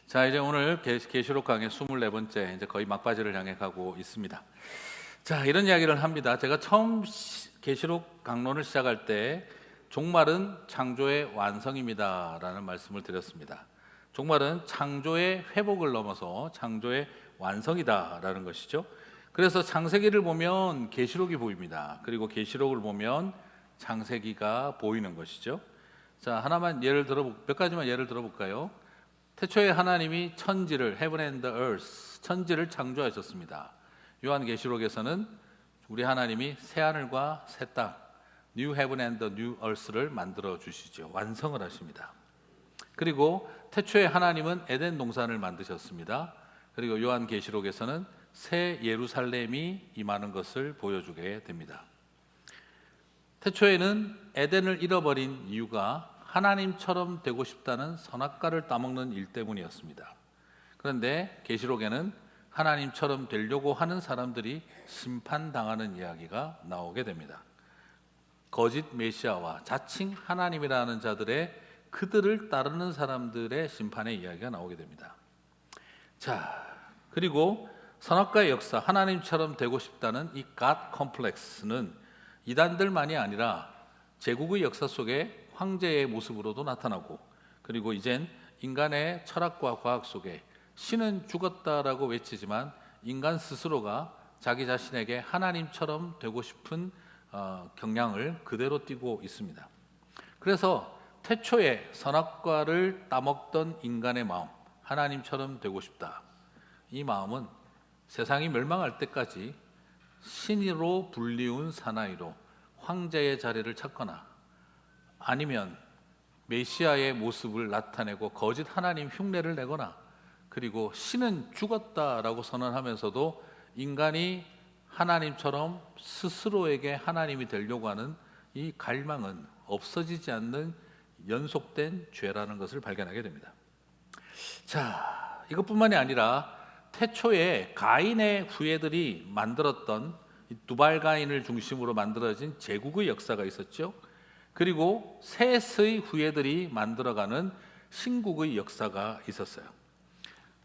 자, 이제 오늘 계시록 강의 24번째, 이제 거의 막바지를 향해 가고 있습니다. 자, 이런 이야기를 합니다. 제가 처음 계시록 강론을 시작할 때 종말은 창조의 완성입니다라는 말씀을 드렸습니다. 종말은 창조의 회복을 넘어서 창조의 완성이다라는 것이죠. 그래서 창세기를 보면 계시록이 보입니다. 그리고 계시록을 보면 창세기가 보이는 것이죠. 자, 몇 가지만 예를 들어볼까요? 태초에 하나님이 천지를 heaven and the earth, 천지를 창조하셨습니다. 요한계시록에서는 우리 하나님이 새 하늘과 새 땅, new heaven and the new earth를 만들어 주시죠. 완성을 하십니다. 그리고 태초에 하나님은 에덴 동산을 만드셨습니다. 그리고 요한계시록에서는 새 예루살렘이 임하는 것을 보여주게 됩니다. 태초에는 에덴을 잃어버린 이유가 하나님처럼 되고 싶다는 선악과를 따먹는 일 때문이었습니다. 그런데 계시록에는 하나님처럼 되려고 하는 사람들이 심판당하는 이야기가 나오게 됩니다. 거짓 메시아와 자칭 하나님이라는 자들의 그들을 따르는 사람들의 심판의 이야기가 나오게 됩니다. 자, 그리고 선악과의 역사, 하나님처럼 되고 싶다는 이 God 컴플렉스는 이단들만이 아니라 제국의 역사 속에 황제의 모습으로도 나타나고, 그리고 이젠 인간의 철학과 과학 속에 신은 죽었다라고 외치지만 인간 스스로가 자기 자신에게 하나님처럼 되고 싶은 경향을 그대로 띠고 있습니다. 그래서 태초에 선악과를 따먹던 인간의 마음, 하나님처럼 되고 싶다, 이 마음은 세상이 멸망할 때까지 신으로 불리운 사나이로 황제의 자리를 찾거나 아니면 메시아의 모습을 나타내고 거짓 하나님 흉내를 내거나, 그리고 신은 죽었다라고 선언하면서도 인간이 하나님처럼 스스로에게 하나님이 되려고 하는 이 갈망은 없어지지 않는 연속된 죄라는 것을 발견하게 됩니다. 자, 이것뿐만이 아니라 태초에 가인의 후예들이 만들었던 두발 가인을 중심으로 만들어진 제국의 역사가 있었죠. 그리고 셋의 후예들이 만들어가는 신국의 역사가 있었어요.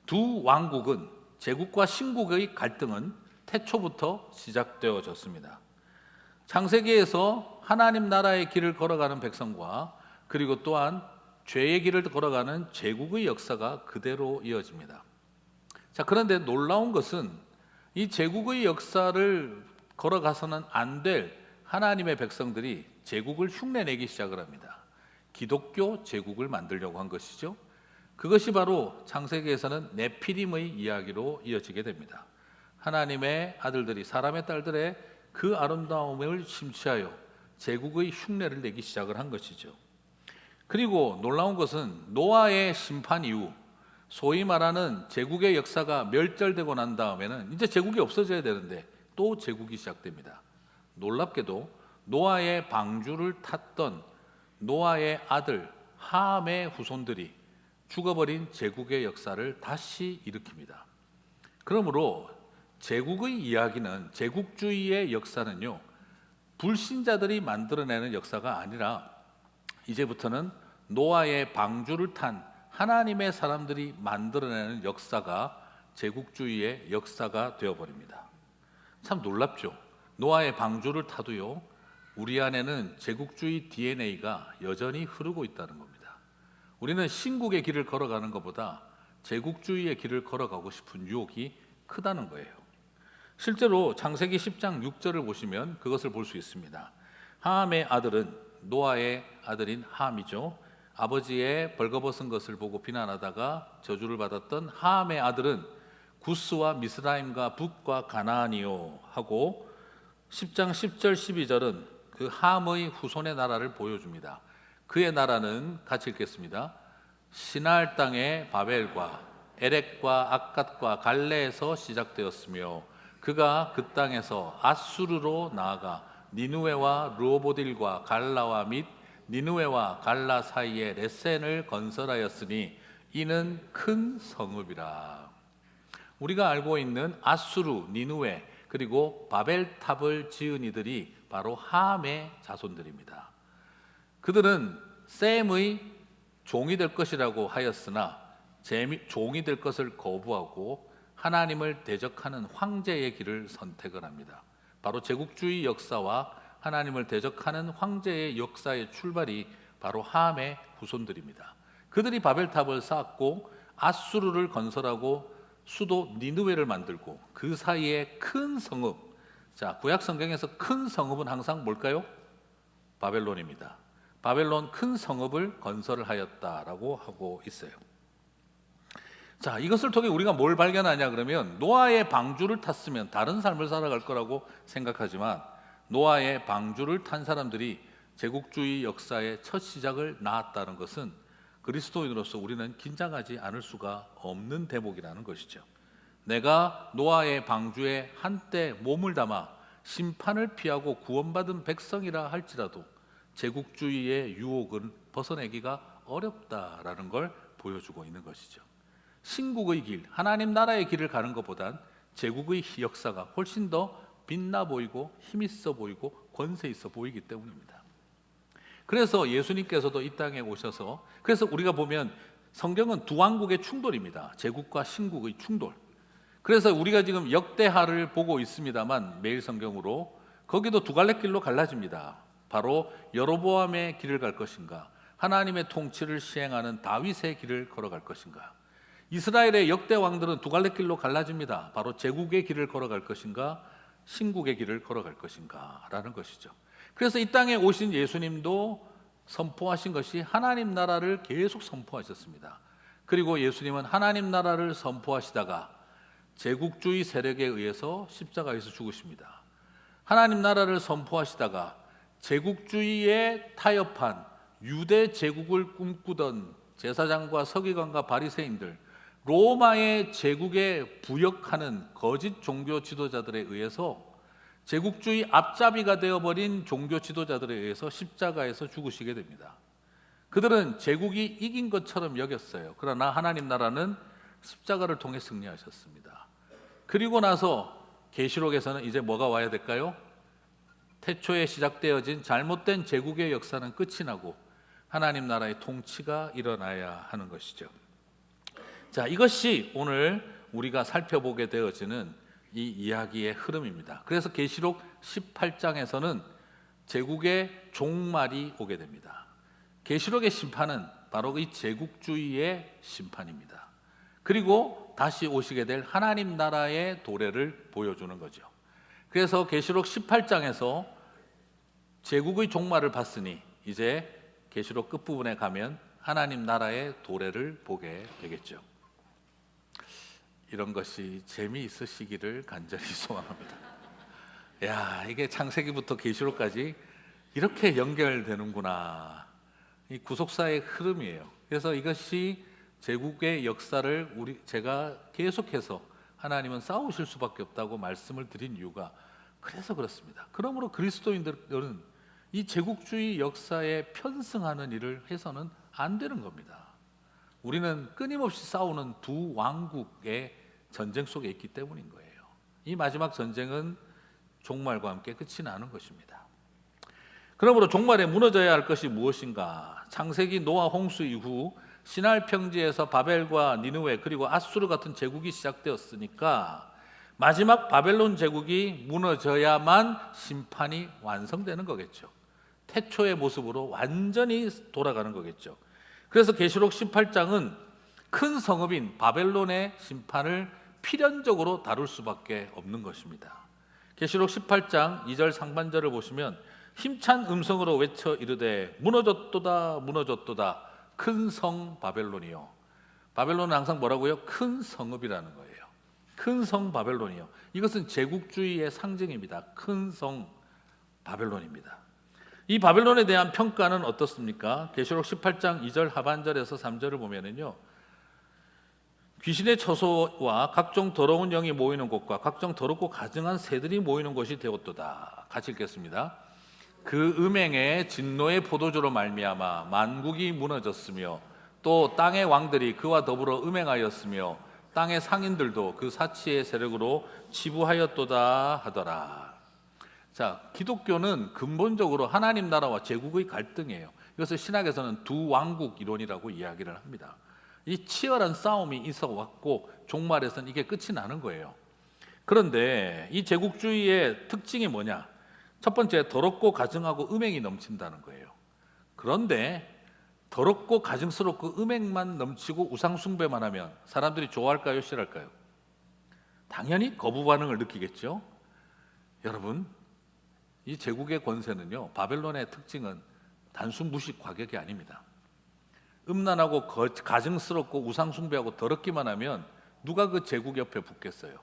두 왕국은, 제국과 신국의 갈등은 태초부터 시작되어졌습니다. 창세기에서 하나님 나라의 길을 걸어가는 백성과, 그리고 또한 죄의 길을 걸어가는 제국의 역사가 그대로 이어집니다. 자, 그런데 놀라운 것은 이 제국의 역사를 걸어가서는 안 될 하나님의 백성들이 제국을 흉내내기 시작을 합니다. 기독교 제국을 만들려고 한 것이죠. 그것이 바로 창세기에서는 네피림의 이야기로 이어지게 됩니다. 하나님의 아들들이 사람의 딸들의 그 아름다움을 심취하여 제국의 흉내를 내기 시작을 한 것이죠. 그리고 놀라운 것은 노아의 심판 이후, 소위 말하는 제국의 역사가 멸절되고 난 다음에는 이제 제국이 없어져야 되는데 또 제국이 시작됩니다. 놀랍게도 노아의 방주를 탔던 노아의 아들 함의 후손들이 죽어버린 제국의 역사를 다시 일으킵니다. 그러므로 제국의 이야기는, 제국주의의 역사는요, 불신자들이 만들어내는 역사가 아니라 이제부터는 노아의 방주를 탄 하나님의 사람들이 만들어내는 역사가 제국주의의 역사가 되어버립니다. 참 놀랍죠. 노아의 방주를 타도요, 우리 안에는 제국주의 DNA가 여전히 흐르고 있다는 겁니다. 우리는 신국의 길을 걸어가는 것보다 제국주의의 길을 걸어가고 싶은 유혹이 크다는 거예요. 실제로 창세기 10장 6절을 보시면 그것을 볼 수 있습니다. 함의 아들은, 노아의 아들인 함이죠, 아버지의 벌거벗은 것을 보고 비난하다가 저주를 받았던 함의 아들은 구스와 미스라임과 붓과 가나안이요 하고, 10장 10절 12절은 그 함의 후손의 나라를 보여줍니다. 그의 나라는, 같이 읽겠습니다. 시나알 땅의 바벨과 에렉과 악갓과 갈레에서 시작되었으며 그가 그 땅에서 아수르로 나아가 니누웨와 르호보딜과 갈라와 및 니누웨와 갈라 사이에 레센을 건설하였으니 이는 큰 성읍이라. 우리가 알고 있는 아수르, 니누웨, 그리고 바벨탑을 지은 이들이 바로 함의 자손들입니다. 그들은 셈의 종이 될 것이라고 하였으나 종이 될 것을 거부하고 하나님을 대적하는 황제의 길을 선택을 합니다. 바로 제국주의 역사와 하나님을 대적하는 황제의 역사의 출발이 바로 함의 후손들입니다. 그들이 바벨탑을 쌓았고 아수르를 건설하고 수도 니느웨를 만들고 그 사이에 큰 성읍, 자, 구약 성경에서 큰 성읍은 항상 뭘까요? 바벨론입니다. 바벨론 큰 성읍을 건설을 하였다라고 하고 있어요. 자, 이것을 통해 우리가 뭘 발견하냐 그러면 노아의 방주를 탔으면 다른 삶을 살아갈 거라고 생각하지만 노아의 방주를 탄 사람들이 제국주의 역사의 첫 시작을 낳았다는 것은 그리스도인으로서 우리는 긴장하지 않을 수가 없는 대목이라는 것이죠. 내가 노아의 방주에 한때 몸을 담아 심판을 피하고 구원받은 백성이라 할지라도 제국주의의 유혹은 벗어내기가 어렵다라는 걸 보여주고 있는 것이죠. 신국의 길, 하나님 나라의 길을 가는 것보단 제국의 역사가 훨씬 더 빛나 보이고 힘 있어 보이고 권세 있어 보이기 때문입니다. 그래서 예수님께서도 이 땅에 오셔서, 그래서 우리가 보면 성경은 두 왕국의 충돌입니다. 제국과 신국의 충돌. 그래서 우리가 지금 역대하를 보고 있습니다만 매일 성경으로 거기도 두 갈래 길로 갈라집니다. 바로 여로보암의 길을 갈 것인가, 하나님의 통치를 시행하는 다윗의 길을 걸어갈 것인가. 이스라엘의 역대 왕들은 두 갈래 길로 갈라집니다. 바로 제국의 길을 걸어갈 것인가, 신국의 길을 걸어갈 것인가 라는 것이죠. 그래서 이 땅에 오신 예수님도 선포하신 것이 하나님 나라를 계속 선포하셨습니다. 그리고 예수님은 하나님 나라를 선포하시다가 제국주의 세력에 의해서 십자가에서 죽으십니다. 하나님 나라를 선포하시다가 제국주의에 타협한 유대 제국을 꿈꾸던 제사장과 서기관과 바리새인들, 로마의 제국에 부역하는 거짓 종교 지도자들에 의해서 제국주의 앞잡이가 되어버린 종교 지도자들에 의해서 십자가에서 죽으시게 됩니다. 그들은 제국이 이긴 것처럼 여겼어요. 그러나 하나님 나라는 십자가를 통해 승리하셨습니다. 그리고 나서 계시록에서는 이제 뭐가 와야 될까요? 태초에 시작되어진 잘못된 제국의 역사는 끝이 나고 하나님 나라의 통치가 일어나야 하는 것이죠. 자, 이것이 오늘 우리가 살펴보게 되어지는 이 이야기의 흐름입니다. 그래서 계시록 18장에서는 제국의 종말이 오게 됩니다. 계시록의 심판은 바로 이 제국주의의 심판입니다. 그리고 다시 오시게 될 하나님 나라의 도래를 보여주는 거죠. 그래서 계시록 18장에서 제국의 종말을 봤으니 이제 계시록 끝부분에 가면 하나님 나라의 도래를 보게 되겠죠. 이런 것이 재미있으시기를 간절히 소망합니다. 야, 이게 창세기부터 계시록까지 이렇게 연결되는구나. 이 구속사의 흐름이에요. 그래서 이것이 제국의 역사를 제가 계속해서 하나님은 싸우실 수밖에 없다고 말씀을 드린 이유가 그래서 그렇습니다. 그러므로 그리스도인들은 이 제국주의 역사에 편승하는 일을 해서는 안 되는 겁니다. 우리는 끊임없이 싸우는 두 왕국의 전쟁 속에 있기 때문인 거예요. 이 마지막 전쟁은 종말과 함께 끝이 나는 것입니다. 그러므로 종말에 무너져야 할 것이 무엇인가? 창세기 노아 홍수 이후 시날 평지에서 바벨과 니느웨 그리고 아수르 같은 제국이 시작되었으니까 마지막 바벨론 제국이 무너져야만 심판이 완성되는 거겠죠. 태초의 모습으로 완전히 돌아가는 거겠죠. 그래서 계시록 18장은 큰 성읍인 바벨론의 심판을 필연적으로 다룰 수밖에 없는 것입니다. 계시록 18장 2절 상반절을 보시면 힘찬 음성으로 외쳐 이르되 무너졌도다 무너졌도다 큰 성 바벨론이요. 바벨론은 항상 뭐라고요? 큰 성읍이라는 거예요. 큰 성 바벨론이요. 이것은 제국주의의 상징입니다. 큰 성 바벨론입니다. 이 바벨론에 대한 평가는 어떻습니까? 계시록 18장 2절 하반절에서 3절을 보면은요. 귀신의 처소와 각종 더러운 영이 모이는 곳과 각종 더럽고 가증한 새들이 모이는 곳이 되었도다. 같이 읽겠습니다. 그 음행의 진노의 포도주로 말미암아 만국이 무너졌으며 또 땅의 왕들이 그와 더불어 음행하였으며 땅의 상인들도 그 사치의 세력으로 치부하였도다 하더라. 자, 기독교는 근본적으로 하나님 나라와 제국의 갈등이에요. 이것을 신학에서는 두 왕국 이론이라고 이야기를 합니다. 이 치열한 싸움이 있어 왔고 종말에서는 이게 끝이 나는 거예요. 그런데 이 제국주의의 특징이 뭐냐? 첫 번째, 더럽고 가증하고 음행이 넘친다는 거예요. 그런데 더럽고 가증스럽고 음행만 넘치고 우상숭배만 하면 사람들이 좋아할까요? 싫어할까요? 당연히 거부 반응을 느끼겠죠. 여러분, 이 제국의 권세는요, 바벨론의 특징은 단순 무식 과격이 아닙니다. 음란하고 가증스럽고 우상숭배하고 더럽기만 하면 누가 그 제국 옆에 붙겠어요?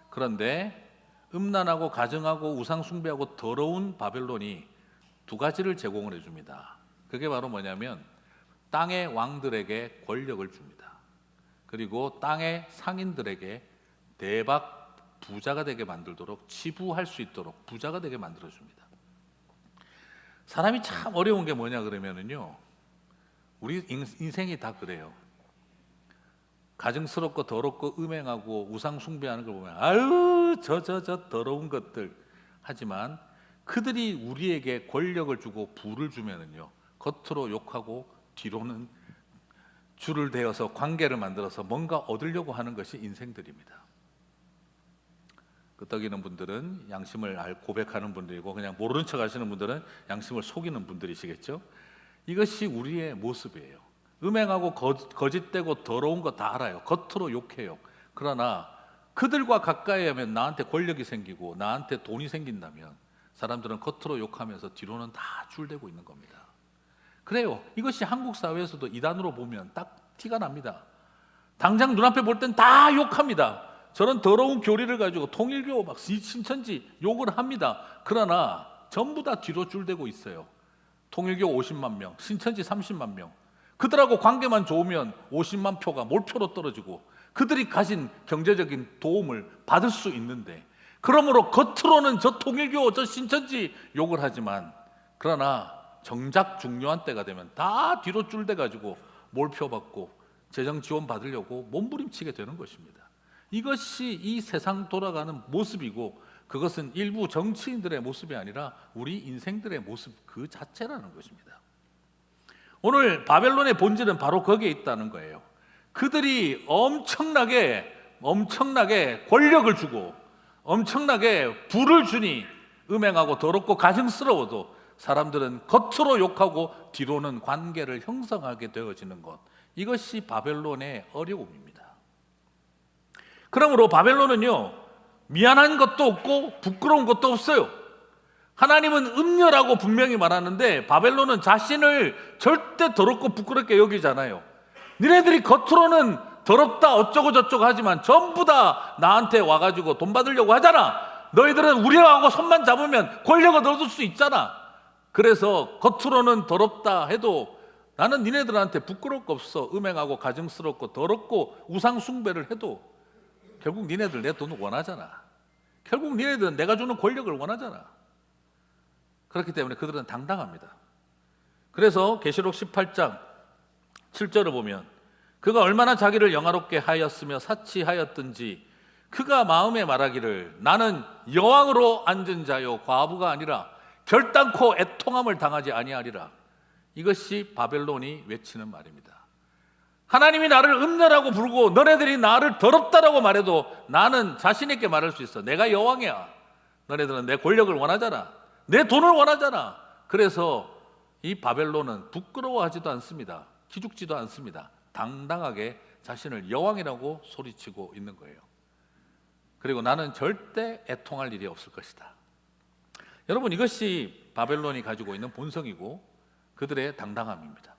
그런데 음란하고 가증하고 우상숭배하고 더러운 바벨론이 두 가지를 제공을 해줍니다. 그게 바로 뭐냐면 땅의 왕들에게 권력을 줍니다. 그리고 땅의 상인들에게 대박 부자가 되게 만들도록, 치부할 수 있도록 부자가 되게 만들어줍니다. 사람이 참 어려운 게 뭐냐 그러면은요, 우리 인생이 다 그래요. 가증스럽고 더럽고 음행하고 우상 숭배하는 걸 보면 아유 저 더러운 것들. 하지만 그들이 우리에게 권력을 주고 부를 주면은요, 겉으로 욕하고 뒤로는 줄을 대어서 관계를 만들어서 뭔가 얻으려고 하는 것이 인생들입니다. 끄떡이는 분들은 양심을 고백하는 분들이고, 그냥 모르는 척 하시는 분들은 양심을 속이는 분들이시겠죠. 이것이 우리의 모습이에요. 음행하고 거짓되고 더러운 거 다 알아요. 겉으로 욕해요. 그러나 그들과 가까이 하면 나한테 권력이 생기고 나한테 돈이 생긴다면 사람들은 겉으로 욕하면서 뒤로는 다 줄대고 있는 겁니다. 그래요. 이것이 한국 사회에서도 이단으로 보면 딱 티가 납니다. 당장 눈앞에 볼 땐 다 욕합니다. 저런 더러운 교리를 가지고 통일교 막 신천지 욕을 합니다. 그러나 전부 다 뒤로 줄대고 있어요. 통일교 50만 명, 신천지 30만 명. 그들하고 관계만 좋으면 50만 표가 몰표로 떨어지고 그들이 가진 경제적인 도움을 받을 수 있는데, 그러므로 겉으로는 저 통일교, 저 신천지 욕을 하지만 그러나 정작 중요한 때가 되면 다 뒤로 줄대 가지고 몰표 받고 재정 지원 받으려고 몸부림치게 되는 것입니다. 이것이 이 세상 돌아가는 모습이고, 그것은 일부 정치인들의 모습이 아니라 우리 인생들의 모습 그 자체라는 것입니다. 오늘 바벨론의 본질은 바로 거기에 있다는 거예요. 그들이 엄청나게 권력을 주고 엄청나게 부를 주니 음행하고 더럽고 가증스러워도 사람들은 겉으로 욕하고 뒤로는 관계를 형성하게 되어지는 것, 이것이 바벨론의 어려움입니다. 그러므로 바벨론은요, 미안한 것도 없고 부끄러운 것도 없어요. 하나님은 음녀라고 분명히 말하는데 바벨론은 자신을 절대 더럽고 부끄럽게 여기잖아요. 니네들이 겉으로는 더럽다 어쩌고 저쩌고 하지만 전부 다 나한테 와가지고 돈 받으려고 하잖아. 너희들은 우리하고 손만 잡으면 권력을 얻을 수 있잖아. 그래서 겉으로는 더럽다 해도 나는 니네들한테 부끄러울 거 없어. 음행하고 가증스럽고 더럽고 우상 숭배를 해도 결국 니네들 내 돈 원하잖아. 결국 니네들은 내가 주는 권력을 원하잖아. 그렇기 때문에 그들은 당당합니다. 그래서 계시록 18장 7절을 보면 그가 얼마나 자기를 영화롭게 하였으며 사치하였든지 그가 마음에 말하기를 나는 여왕으로 앉은 자요 과부가 아니라 결단코 애통함을 당하지 아니하리라. 이것이 바벨론이 외치는 말입니다. 하나님이 나를 음녀라고 부르고 너네들이 나를 더럽다라고 말해도 나는 자신 있게 말할 수 있어. 내가 여왕이야. 너네들은 내 권력을 원하잖아. 내 돈을 원하잖아. 그래서 이 바벨론은 부끄러워하지도 않습니다. 기죽지도 않습니다. 당당하게 자신을 여왕이라고 소리치고 있는 거예요. 그리고 나는 절대 애통할 일이 없을 것이다. 여러분, 이것이 바벨론이 가지고 있는 본성이고 그들의 당당함입니다.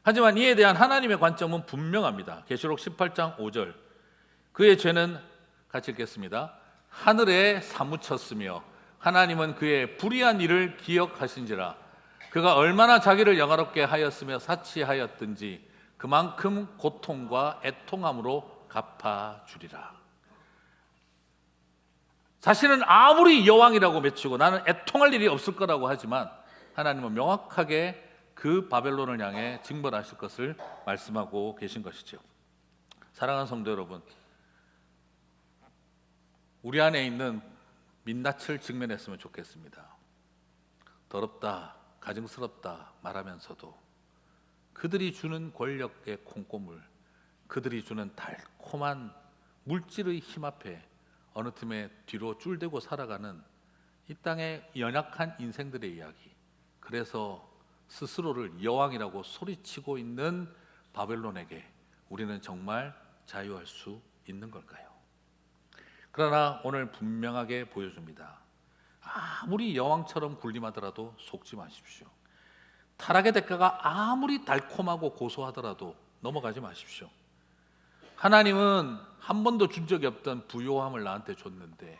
하지만 이에 대한 하나님의 관점은 분명합니다. 계시록 18장 5절 그의 죄는 같이 읽겠습니다. 하늘에 사무쳤으며 하나님은 그의 불의한 일을 기억하신지라. 그가 얼마나 자기를 영화롭게 하였으며 사치하였든지 그만큼 고통과 애통함으로 갚아주리라. 자신은 아무리 여왕이라고 외치고 나는 애통할 일이 없을 거라고 하지만 하나님은 명확하게 그 바벨론을 향해 징벌하실 것을 말씀하고 계신 것이죠. 사랑하는 성도 여러분, 우리 안에 있는 민낯을 직면했으면 좋겠습니다. 더럽다, 가증스럽다 말하면서도 그들이 주는 권력의 콩고물, 그들이 주는 달콤한 물질의 힘 앞에 어느 틈에 뒤로 쫄대고 살아가는 이 땅의 연약한 인생들의 이야기. 그래서 스스로를 여왕이라고 소리치고 있는 바벨론에게 우리는 정말 자유할 수 있는 걸까요? 그러나 오늘 분명하게 보여줍니다. 아무리 여왕처럼 군림하더라도 속지 마십시오. 타락의 대가가 아무리 달콤하고 고소하더라도 넘어가지 마십시오. 하나님은 한 번도 준 적이 없던 부요함을 나한테 줬는데,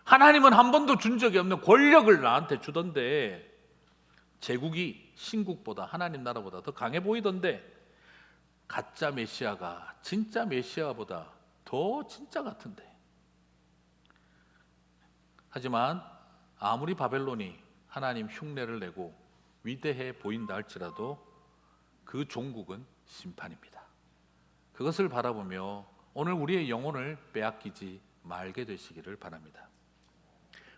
하나님은 한 번도 준 적이 없는 권력을 나한테 주던데, 제국이 신국보다 하나님 나라보다 더 강해 보이던데, 가짜 메시아가 진짜 메시아보다 더 진짜 같은데. 하지만 아무리 바벨론이 하나님 흉내를 내고 위대해 보인다 할지라도 그 종국은 심판입니다. 그것을 바라보며 오늘 우리의 영혼을 빼앗기지 말게 되시기를 바랍니다.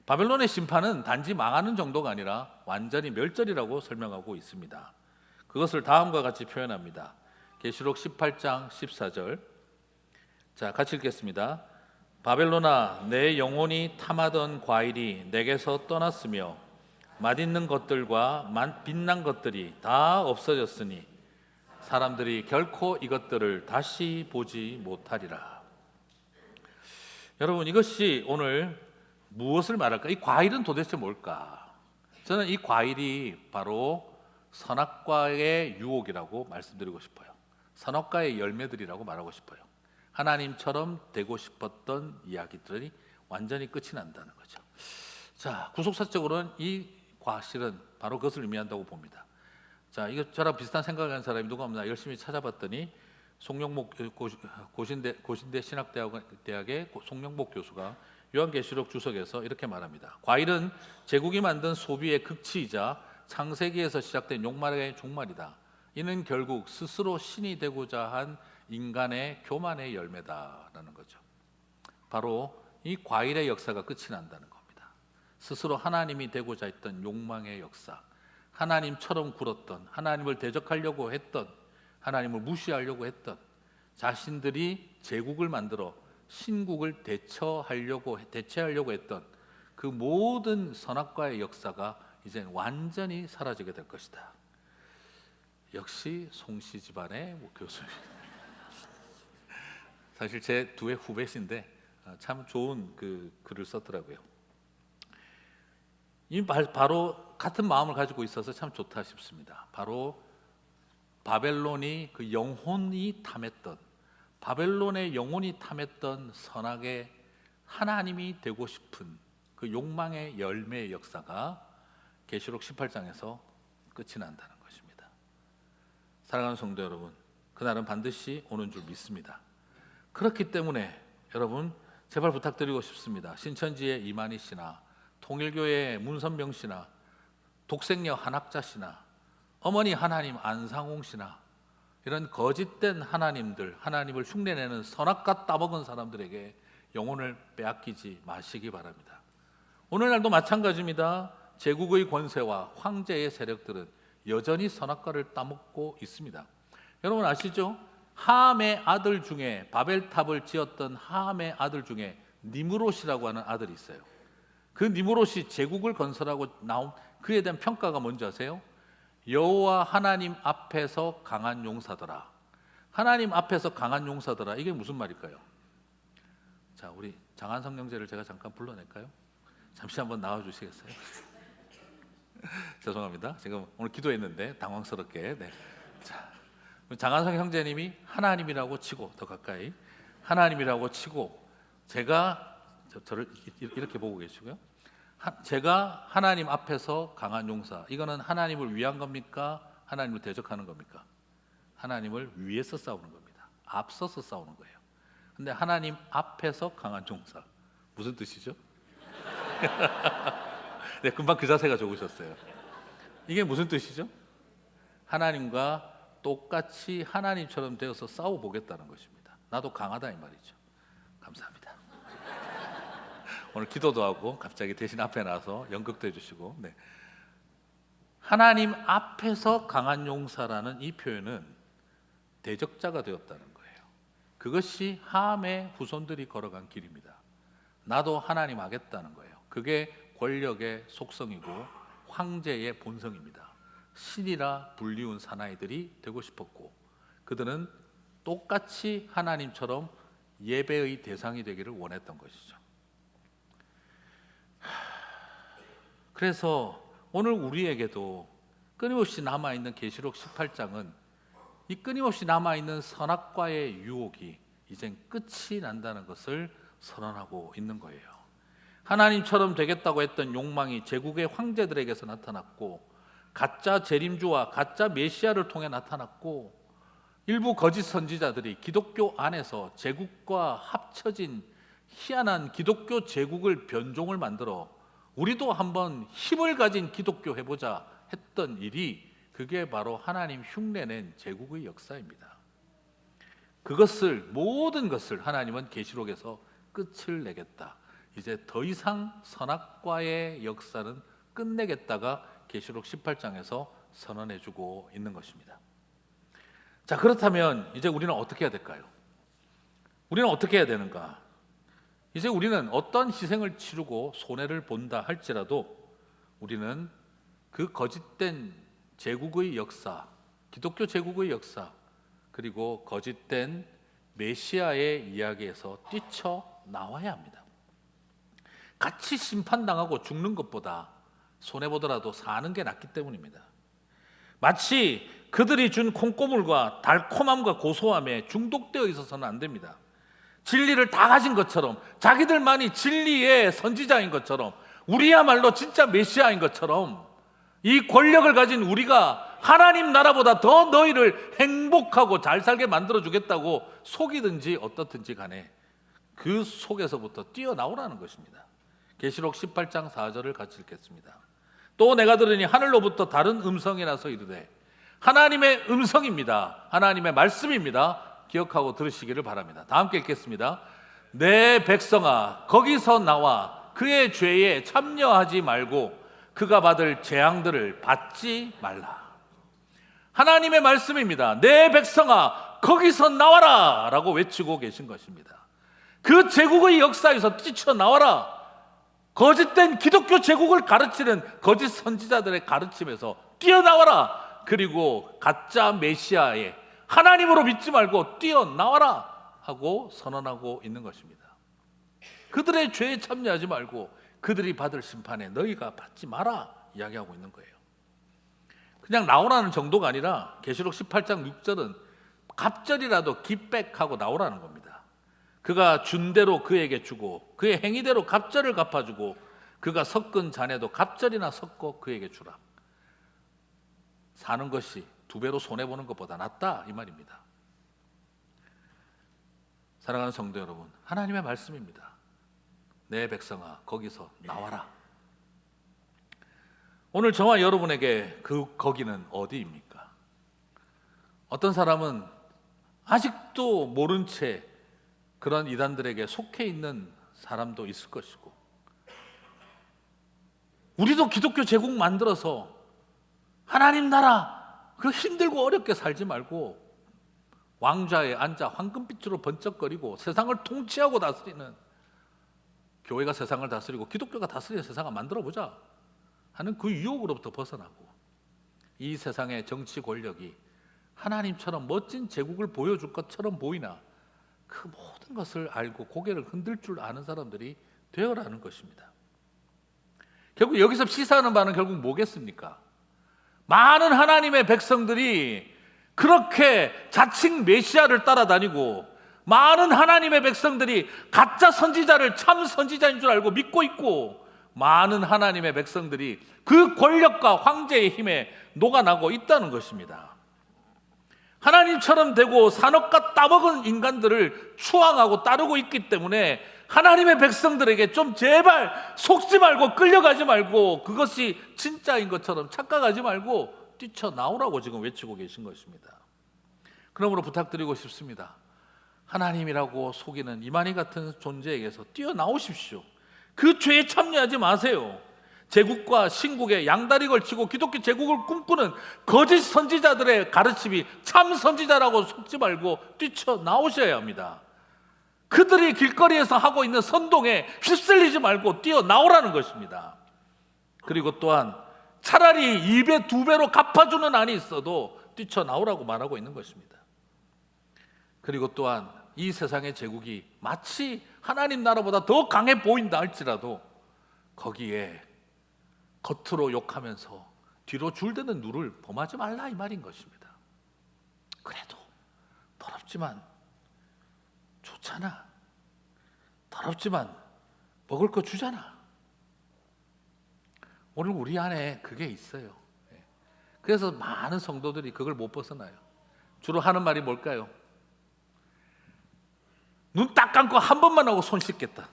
바벨론의 심판은 단지 망하는 정도가 아니라 완전히 멸절이라고 설명하고 있습니다. 그것을 다음과 같이 표현합니다. 계시록 18장 14절. 자, 같이 읽겠습니다. 바벨론아, 내 영혼이 탐하던 과일이 내게서 떠났으며 맛있는 것들과 빛난 것들이 다 없어졌으니 사람들이 결코 이것들을 다시 보지 못하리라. 여러분, 이것이 오늘 무엇을 말할까? 이 과일은 도대체 뭘까? 저는 이 과일이 바로 선악과의 유혹이라고 말씀드리고 싶어요. 선악과의 열매들이라고 말하고 싶어요. 하나님처럼 되고 싶었던 이야기들이 완전히 끝이 난다는 거죠. 자, 구속사적으로는 이 과실은 바로 그것을 의미한다고 봅니다. 자, 이거 저랑 비슷한 생각을 하는 사람이 누가 없나 열심히 찾아봤더니 송영목 고신대 신학대학의 송영목 교수가 요한계시록 주석에서 이렇게 말합니다. 과일은 제국이 만든 소비의 극치이자 창세기에서 시작된 욕망의 종말이다. 이는 결국 스스로 신이 되고자 한 인간의 교만의 열매다라는 거죠. 바로 이 과일의 역사가 끝이 난다는 겁니다. 스스로 하나님이 되고자 했던 욕망의 역사, 하나님처럼 굴었던, 하나님을 대적하려고 했던, 하나님을 무시하려고 했던 자신들이 제국을 만들어 신국을 대체하려고 했던 그 모든 선악과의 역사가 이제 완전히 사라지게 될 것이다. 역시 송씨 집안의 교수입니다. 사실 제 두 해 후배신데 참 좋은 그 글을 썼더라고요. 이 바로 같은 마음을 가지고 있어서 참 좋다 싶습니다. 바로 바벨론이 그 영혼이 탐했던, 바벨론의 영혼이 탐했던 선악의 하나님이 되고 싶은 그 욕망의 열매의 역사가 계시록 18장에서 끝이 난다는 것입니다. 사랑하는 성도 여러분, 그날은 반드시 오는 줄 믿습니다. 그렇기 때문에 여러분 제발 부탁드리고 싶습니다. 신천지의 이만희 씨나 통일교의 문선명 씨나 독생녀 한학자 씨나 어머니 하나님 안상홍 씨나 이런 거짓된 하나님들, 하나님을 흉내내는 선악과 따먹은 사람들에게 영혼을 빼앗기지 마시기 바랍니다. 오늘날도 마찬가지입니다. 제국의 권세와 황제의 세력들은 여전히 선악과를 따먹고 있습니다. 여러분 아시죠? 함의 아들 중에, 바벨탑을 지었던 함의 아들 중에 니므롯이라고 하는 아들이 있어요. 그 니므롯이 제국을 건설하고 나온 그에 대한 평가가 뭔지 아세요? 여호와 하나님 앞에서 강한 용사더라. 하나님 앞에서 강한 용사더라. 이게 무슨 말일까요? 자, 우리 장한성 형제를 제가 잠깐 불러낼까요? 잠시 한번 나와 주시겠어요? 죄송합니다. 지금 오늘 기도했는데 당황스럽게. 네. 자, 장한성 형제님이 하나님이라고 치고, 더 가까이 하나님이라고 치고, 제가 저를 이렇게 보고 계시고요. 제가 하나님 앞에서 강한 용사. 이거는 하나님을 위한 겁니까? 하나님을 대적하는 겁니까? 하나님을 위해서 싸우는 겁니다. 앞서서 싸우는 거예요. 근데 하나님 앞에서 강한 용사, 무슨 뜻이죠? 네, 금방 그 자세가 좋으셨어요. 이게 무슨 뜻이죠? 하나님과 똑같이 하나님처럼 되어서 싸워보겠다는 것입니다. 나도 강하다 이 말이죠. 감사합니다. 오늘 기도도 하고 갑자기 대신 앞에 나와서 연극도 해주시고. 네. 하나님 앞에서 강한 용사라는 이 표현은 대적자가 되었다는 거예요. 그것이 함의 후손들이 걸어간 길입니다. 나도 하나님 하겠다는 거예요. 그게 권력의 속성이고 황제의 본성입니다. 신이라 불리운 사나이들이 되고 싶었고, 그들은 똑같이 하나님처럼 예배의 대상이 되기를 원했던 것이죠. 그래서 오늘 우리에게도 끊임없이 남아있는 계시록 18장은 이 끊임없이 남아있는 선악과의 유혹이 이젠 끝이 난다는 것을 선언하고 있는 거예요. 하나님처럼 되겠다고 했던 욕망이 제국의 황제들에게서 나타났고, 가짜 재림주와 가짜 메시아를 통해 나타났고, 일부 거짓 선지자들이 기독교 안에서 제국과 합쳐진 희한한 기독교 제국을 변종을 만들어 우리도 한번 힘을 가진 기독교 해보자 했던 일이, 그게 바로 하나님 흉내낸 제국의 역사입니다. 모든 것을 하나님은 계시록에서 끝을 내겠다, 이제 더 이상 선악과의 역사는 끝내겠다가 계시록 18장에서 선언해주고 있는 것입니다. 자, 그렇다면 이제 우리는 어떻게 해야 될까요? 우리는 어떻게 해야 되는가? 이제 우리는 어떤 희생을 치르고 손해를 본다 할지라도 우리는 그 거짓된 제국의 역사, 기독교 제국의 역사, 그리고 거짓된 메시아의 이야기에서 뛰쳐나와야 합니다. 같이 심판당하고 죽는 것보다 손해보더라도 사는 게 낫기 때문입니다. 마치 그들이 준 콩고물과 달콤함과 고소함에 중독되어 있어서는 안 됩니다. 진리를 다 가진 것처럼, 자기들만이 진리의 선지자인 것처럼, 우리야말로 진짜 메시아인 것처럼, 이 권력을 가진 우리가 하나님 나라보다 더 너희를 행복하고 잘 살게 만들어주겠다고 속이든지 어떻든지 간에 그 속에서부터 뛰어나오라는 것입니다. 계시록 18장 4절을 같이 읽겠습니다. 또 내가 들으니 하늘로부터 다른 음성이 나서 이르되, 하나님의 음성입니다. 하나님의 말씀입니다. 기억하고 들으시기를 바랍니다. 다 함께 읽겠습니다. 내 백성아, 거기서 나와 그의 죄에 참여하지 말고 그가 받을 재앙들을 받지 말라. 하나님의 말씀입니다. 내 백성아, 거기서 나와라 라고 외치고 계신 것입니다. 그 제국의 역사에서 뛰쳐나와라. 거짓된 기독교 제국을 가르치는 거짓 선지자들의 가르침에서 뛰어나와라. 그리고 가짜 메시아의 하나님으로 믿지 말고 뛰어나와라 하고 선언하고 있는 것입니다. 그들의 죄에 참여하지 말고 그들이 받을 심판에 너희가 받지 마라 이야기하고 있는 거예요. 그냥 나오라는 정도가 아니라 계시록 18장 6절은 갑절이라도 기백하고 나오라는 겁니다. 그가 준 대로 그에게 주고 그의 행위대로 갑절을 갚아주고 그가 섞은 잔에도 갑절이나 섞어 그에게 주라. 사는 것이 두 배로 손해보는 것보다 낫다 이 말입니다. 사랑하는 성도 여러분, 하나님의 말씀입니다. 내 백성아, 거기서 나와라. 오늘 저와 여러분에게 그 거기는 어디입니까? 어떤 사람은 아직도 모른 채 그런 이단들에게 속해 있는 사람도 있을 것이고, 우리도 기독교 제국 만들어서 하나님 나라 그 힘들고 어렵게 살지 말고 왕좌에 앉아 황금빛으로 번쩍거리고 세상을 통치하고 다스리는, 교회가 세상을 다스리고 기독교가 다스리는 세상을 만들어보자 하는 그 유혹으로부터 벗어나고, 이 세상의 정치 권력이 하나님처럼 멋진 제국을 보여줄 것처럼 보이나 그 모든 것을 알고 고개를 흔들 줄 아는 사람들이 되어라는 것입니다. 결국 여기서 시사하는 바는 결국 뭐겠습니까? 많은 하나님의 백성들이 그렇게 자칭 메시아를 따라다니고, 많은 하나님의 백성들이 가짜 선지자를 참 선지자인 줄 알고 믿고 있고, 많은 하나님의 백성들이 그 권력과 황제의 힘에 녹아나고 있다는 것입니다. 하나님처럼 되고 산업과 따먹은 인간들을 추앙하고 따르고 있기 때문에 하나님의 백성들에게 좀 제발 속지 말고 끌려가지 말고 그것이 진짜인 것처럼 착각하지 말고 뛰쳐나오라고 지금 외치고 계신 것입니다. 그러므로 부탁드리고 싶습니다. 하나님이라고 속이는 이만희 같은 존재에게서 뛰어나오십시오. 그 죄에 참여하지 마세요. 제국과 신국의 양다리 걸치고 기독교 제국을 꿈꾸는 거짓 선지자들의 가르침이 참 선지자라고 속지 말고 뛰쳐나오셔야 합니다. 그들이 길거리에서 하고 있는 선동에 휩쓸리지 말고 뛰어나오라는 것입니다. 그리고 또한 차라리 2배, 2배로 갚아주는 안이 있어도 뛰쳐나오라고 말하고 있는 것입니다. 그리고 또한 이 세상의 제국이 마치 하나님 나라보다 더 강해 보인다 할지라도 거기에 겉으로 욕하면서 뒤로 줄대는 누를 범하지 말라 이 말인 것입니다. 그래도 더럽지만 좋잖아. 더럽지만 먹을 거 주잖아. 오늘 우리 안에 그게 있어요. 그래서 많은 성도들이 그걸 못 벗어나요. 주로 하는 말이 뭘까요? 눈 딱 감고 한 번만 하고 손 씻겠다.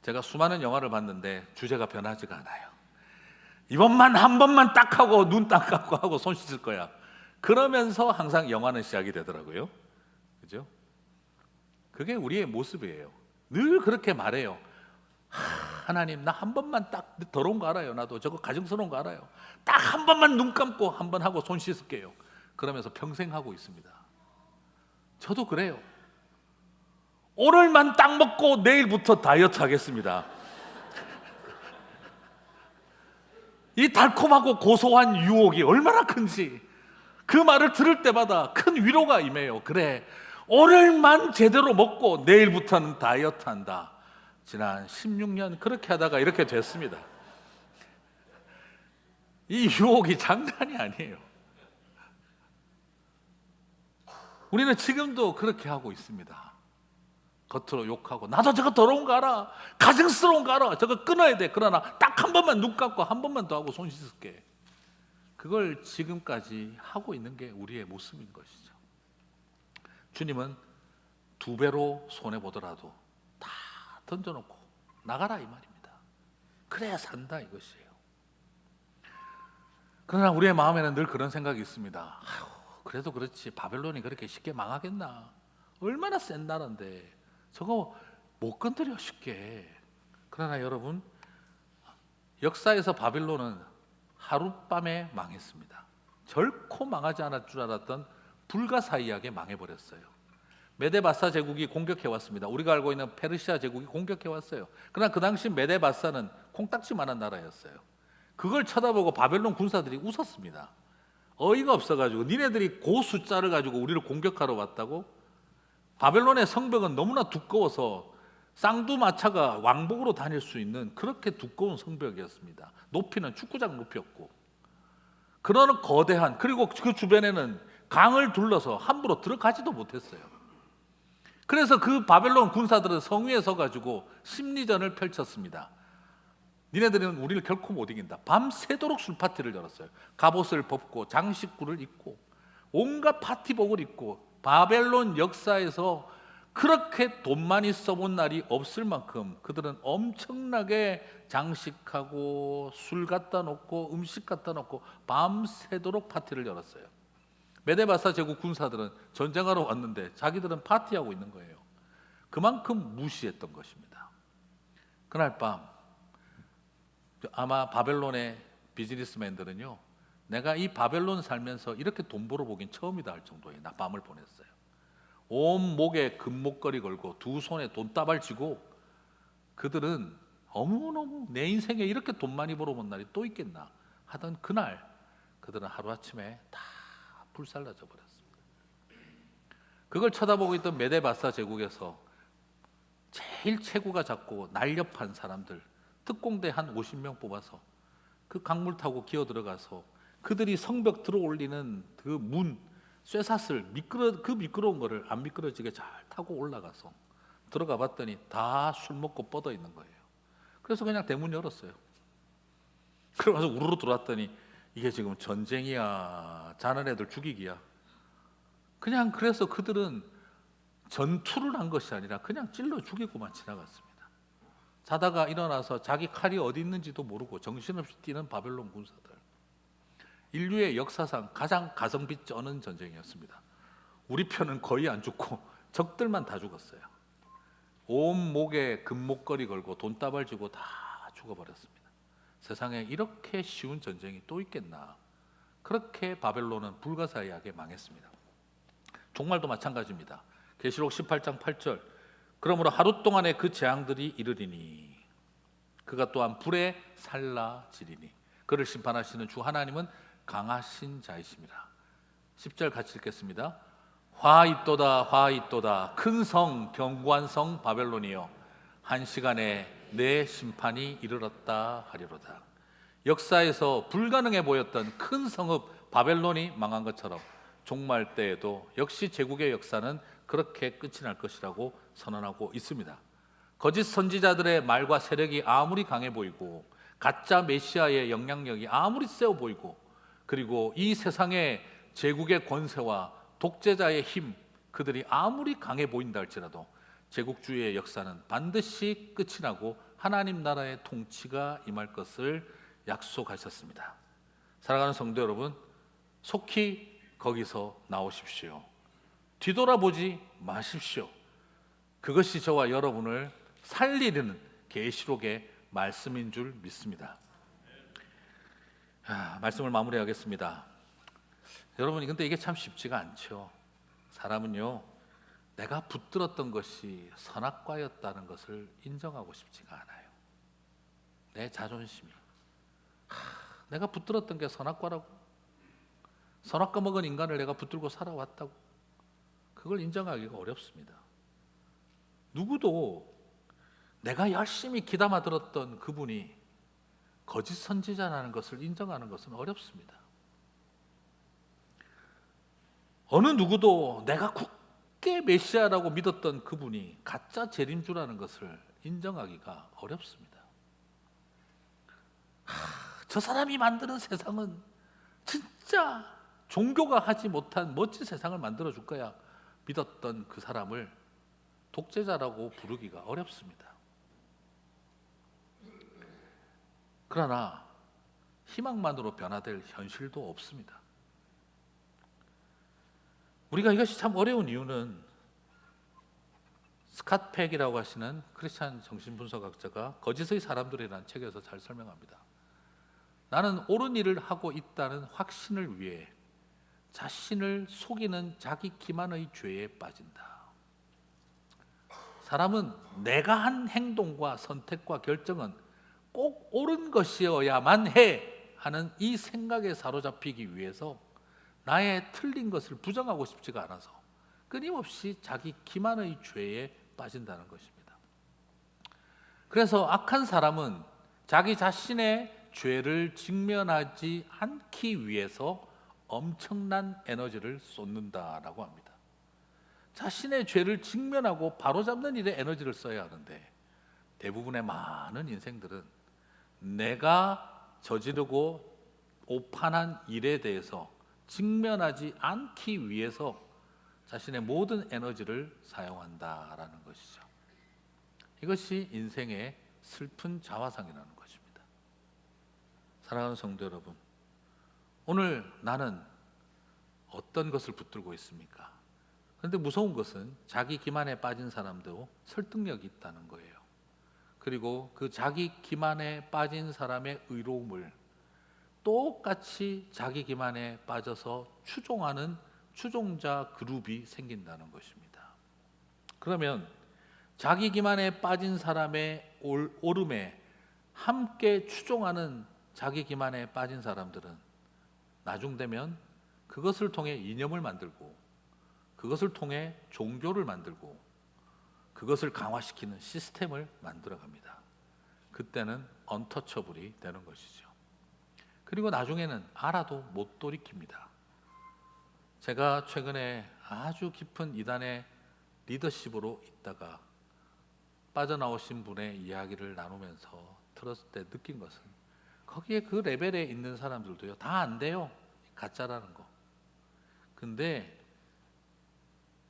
제가 수많은 영화를 봤는데 주제가 변하지가 않아요. 이번만 한 번만 딱 하고 눈 딱 감고 하고 손 씻을 거야. 그러면서 항상 영화는 시작이 되더라고요. 그죠? 그게 우리의 모습이에요. 늘 그렇게 말해요. 하나님 나 한 번만 딱 더러운 거 알아요. 나도 저거 가증스러운 거 알아요. 딱 한 번만 눈 감고 한 번 하고 손 씻을게요. 그러면서 평생 하고 있습니다. 저도 그래요. 오늘만 딱 먹고 내일부터 다이어트 하겠습니다. 이 달콤하고 고소한 유혹이 얼마나 큰지 그 말을 들을 때마다 큰 위로가 임해요. 그래, 오늘만 제대로 먹고 내일부터는 다이어트 한다. 지난 16년 그렇게 하다가 이렇게 됐습니다. 이 유혹이 장난이 아니에요. 우리는 지금도 그렇게 하고 있습니다. 겉으로 욕하고 나도 저거 더러운 거 알아, 가증스러운 거 알아, 저거 끊어야 돼. 그러나 딱 한 번만 눈 감고 한 번만 더 하고 손 씻을게. 그걸 지금까지 하고 있는 게 우리의 모습인 것이죠. 주님은 2배로 손해보더라도 다 던져놓고 나가라 이 말입니다. 그래야 산다 이것이에요. 그러나 우리의 마음에는 늘 그런 생각이 있습니다. 아휴, 그래도 그렇지 바벨론이 그렇게 쉽게 망하겠나? 얼마나 센 나라인데 저거 못 건드려 쉽게. 그러나 여러분, 역사에서 바벨론은 하룻밤에 망했습니다. 결코 망하지 않을 줄 알았던 불가사의하게 망해버렸어요. 메데바사 제국이 공격해왔습니다. 우리가 알고 있는 페르시아 제국이 공격해왔어요. 그러나 그 당시 메데바사는 콩딱지만한 나라였어요. 그걸 쳐다보고 바벨론 군사들이 웃었습니다. 어이가 없어가지고 니네들이 그 숫자를 가지고 우리를 공격하러 왔다고? 바벨론의 성벽은 너무나 두꺼워서 쌍두마차가 왕복으로 다닐 수 있는 그렇게 두꺼운 성벽이었습니다. 높이는 축구장 높이였고, 그런 거대한, 그리고 그 주변에는 강을 둘러서 함부로 들어가지도 못했어요. 그래서 그 바벨론 군사들은 성 위에 서가지고 심리전을 펼쳤습니다. 니네들은 우리를 결코 못 이긴다. 밤새도록 술 파티를 열었어요. 갑옷을 벗고 장식구를 입고 온갖 파티복을 입고 바벨론 역사에서 그렇게 돈 많이 써본 날이 없을 만큼 그들은 엄청나게 장식하고 술 갖다 놓고 음식 갖다 놓고 밤새도록 파티를 열었어요. 메데바사 제국 군사들은 전쟁하러 왔는데 자기들은 파티하고 있는 거예요. 그만큼 무시했던 것입니다. 그날 밤 아마 바벨론의 비즈니스맨들은요, 내가 이 바벨론 살면서 이렇게 돈 벌어보긴 처음이다 할 정도의 밤을 보냈어요. 온 목에 금목걸이 걸고 두 손에 돈다발 쥐고 그들은 어머너무 내 인생에 이렇게 돈 많이 벌어본 날이 또 있겠나 하던 그날 그들은 하루아침에 다 불살라져 버렸습니다. 그걸 쳐다보고 있던 메데바사 제국에서 제일 체구가 작고 날렵한 사람들, 특공대 한 50명 뽑아서 그 강물 타고 기어 들어가서 그들이 성벽 들어올리는 그 문 쇠사슬 그 미끄러운 거를 안 미끄러지게 잘 타고 올라가서 들어가 봤더니 다 술 먹고 뻗어 있는 거예요. 그래서 그냥 대문 열었어요. 그러고서 우르르 들어왔더니 이게 지금 전쟁이야, 자는 애들 죽이기야. 그냥 그래서 그들은 전투를 한 것이 아니라 그냥 찔러 죽이고만 지나갔습니다. 자다가 일어나서 자기 칼이 어디 있는지도 모르고 정신없이 뛰는 바벨론 군사들. 인류의 역사상 가장 가성비 쩌는 전쟁이었습니다. 우리 편은 거의 안 죽고 적들만 다 죽었어요. 온 목에 금목걸이 걸고 돈다발 쥐고 다 죽어버렸습니다. 세상에 이렇게 쉬운 전쟁이 또 있겠나. 그렇게 바벨론은 불가사의하게 망했습니다. 종말도 마찬가지입니다. 계시록 18장 8절 그러므로 하루 동안에 그 재앙들이 이르리니 그가 또한 불에 살라지리니 그를 심판하시는 주 하나님은 강하신 자이심이라. 10절 같이 읽겠습니다. 화 있도다 화 있도다 큰 성 견고한 성 바벨론이여 한 시간에 내 심판이 이르렀다 하리로다. 역사에서 불가능해 보였던 큰 성읍 바벨론이 망한 것처럼 종말 때에도 역시 제국의 역사는 그렇게 끝이 날 것이라고 선언하고 있습니다. 거짓 선지자들의 말과 세력이 아무리 강해 보이고 가짜 메시아의 영향력이 아무리 세어 보이고 그리고 이 세상의 제국의 권세와 독재자의 힘 그들이 아무리 강해 보인다 할지라도 제국주의의 역사는 반드시 끝이 나고 하나님 나라의 통치가 임할 것을 약속하셨습니다. 사랑하는 성도 여러분, 속히 거기서 나오십시오. 뒤돌아보지 마십시오. 그것이 저와 여러분을 살리는 계시록의 말씀인 줄 믿습니다. 말씀을 마무리하겠습니다. 여러분, 근데 이게 참 쉽지가 않죠. 사람은요, 내가 붙들었던 것이 선악과였다는 것을 인정하고 싶지가 않아요. 내 자존심이 내가 붙들었던 게 선악과라고, 선악과 먹은 인간을 내가 붙들고 살아왔다고, 그걸 인정하기가 어렵습니다. 누구도 내가 열심히 귀담아 들었던 그분이 거짓 선지자라는 것을 인정하는 것은 어렵습니다. 어느 누구도 내가 굳게 메시아라고 믿었던 그분이 가짜 재림주라는 것을 인정하기가 어렵습니다. 저 사람이 만드는 세상은 진짜 종교가 하지 못한 멋진 세상을 만들어줄 거야 믿었던 그 사람을 독재자라고 부르기가 어렵습니다. 그러나 희망만으로 변화될 현실도 없습니다. 우리가 이것이 참 어려운 이유는 스캇 팩이라고 하시는 크리스찬 정신분석학자가 거짓의 사람들이라는 책에서 잘 설명합니다. 나는 옳은 일을 하고 있다는 확신을 위해 자신을 속이는 자기 기만의 죄에 빠진다. 사람은 내가 한 행동과 선택과 결정은 꼭 옳은 것이어야만 해 하는 이 생각에 사로잡히기 위해서 나의 틀린 것을 부정하고 싶지가 않아서 끊임없이 자기 기만의 죄에 빠진다는 것입니다. 그래서 악한 사람은 자기 자신의 죄를 직면하지 않기 위해서 엄청난 에너지를 쏟는다라고 합니다. 자신의 죄를 직면하고 바로잡는 일에 에너지를 써야 하는데 대부분의 많은 인생들은 내가 저지르고 오판한 일에 대해서 직면하지 않기 위해서 자신의 모든 에너지를 사용한다라는 것이죠. 이것이 인생의 슬픈 자화상이라는 것입니다. 사랑하는 성도 여러분, 오늘 나는 어떤 것을 붙들고 있습니까? 그런데 무서운 것은 자기 기만에 빠진 사람도 설득력이 있다는 거예요. 그리고 그 자기 기만에 빠진 사람의 의로움을 똑같이 자기 기만에 빠져서 추종하는 추종자 그룹이 생긴다는 것입니다. 그러면 자기 기만에 빠진 사람의 옳음에 함께 추종하는 자기 기만에 빠진 사람들은 나중 되면 그것을 통해 이념을 만들고 그것을 통해 종교를 만들고 그것을 강화시키는 시스템을 만들어갑니다. 그때는 언터처블이 되는 것이죠. 그리고 나중에는 알아도 못 돌이킵니다. 제가 최근에 아주 깊은 이단의 리더십으로 있다가 빠져나오신 분의 이야기를 나누면서 들었을 때 느낀 것은 거기에 그 레벨에 있는 사람들도요, 다 안 돼요. 가짜라는 거. 근데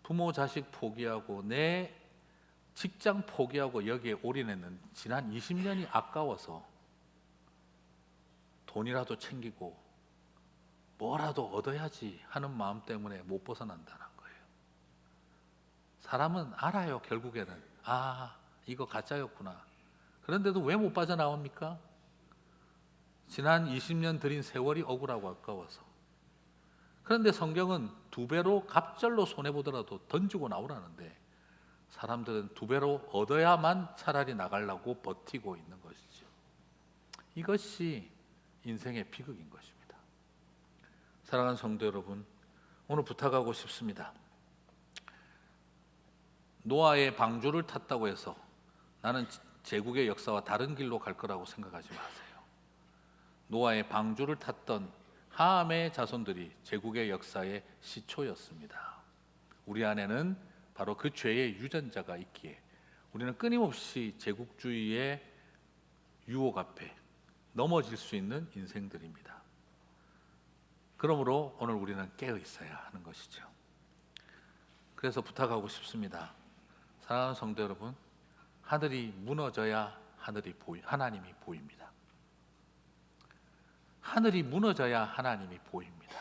부모 자식 포기하고 내 직장 포기하고 여기에 올인했는 지난 20년이 아까워서 돈이라도 챙기고 뭐라도 얻어야지 하는 마음 때문에 못 벗어난다는 거예요. 사람은 알아요. 결국에는 이거 가짜였구나. 그런데도 왜 못 빠져나옵니까? 지난 20년 들인 세월이 억울하고 아까워서. 그런데 성경은 2배로 갑절로 손해보더라도 던지고 나오라는데 사람들은 2배로 얻어야만 차라리 나가려고 버티고 있는 것이죠. 이것이 인생의 비극인 것입니다. 사랑하는 성도 여러분, 오늘 부탁하고 싶습니다. 노아의 방주를 탔다고 해서 나는 제국의 역사와 다른 길로 갈 거라고 생각하지 마세요. 노아의 방주를 탔던 함의 자손들이 제국의 역사의 시초였습니다. 우리 안에는 바로 그 죄의 유전자가 있기에 우리는 끊임없이 제국주의의 유혹 앞에 넘어질 수 있는 인생들입니다. 그러므로 오늘 우리는 깨어 있어야 하는 것이죠. 그래서 부탁하고 싶습니다. 사랑하는 성도 여러분, 하늘이 무너져야 하나님이 보입니다. 하늘이 무너져야 하나님이 보입니다.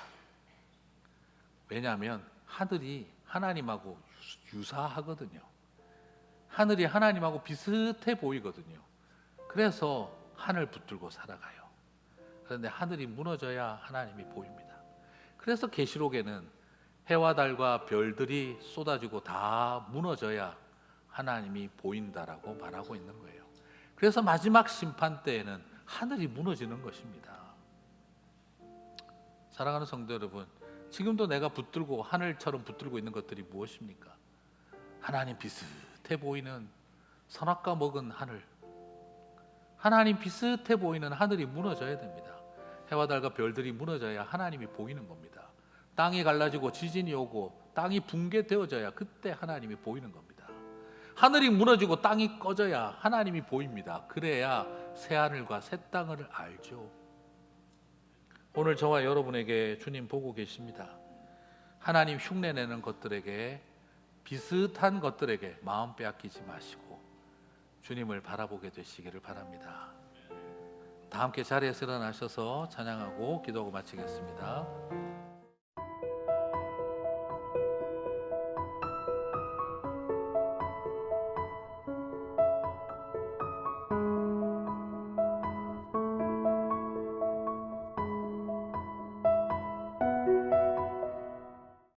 왜냐하면 하늘이 하나님하고 유사하거든요. 하늘이 하나님하고 비슷해 보이거든요. 그래서 하늘 붙들고 살아가요. 그런데 하늘이 무너져야 하나님이 보입니다. 그래서 계시록에는 해와 달과 별들이 쏟아지고 다 무너져야 하나님이 보인다라고 말하고 있는 거예요. 그래서 마지막 심판 때에는 하늘이 무너지는 것입니다. 사랑하는 성도 여러분, 지금도 내가 붙들고 하늘처럼 붙들고 있는 것들이 무엇입니까? 하나님 비슷해 보이는 선악과 먹은 하늘, 하나님 비슷해 보이는 하늘이 무너져야 됩니다. 해와 달과 별들이 무너져야 하나님이 보이는 겁니다. 땅이 갈라지고 지진이 오고 땅이 붕괴되어져야 그때 하나님이 보이는 겁니다. 하늘이 무너지고 땅이 꺼져야 하나님이 보입니다. 그래야 새하늘과 새 땅을 알죠. 오늘 저와 여러분에게 주님 보고 계십니다. 하나님 흉내내는 것들에게, 비슷한 것들에게 마음 빼앗기지 마시고 주님을 바라보게 되시기를 바랍니다. 다 함께 자리에서 일어나셔서 찬양하고 기도하고 마치겠습니다.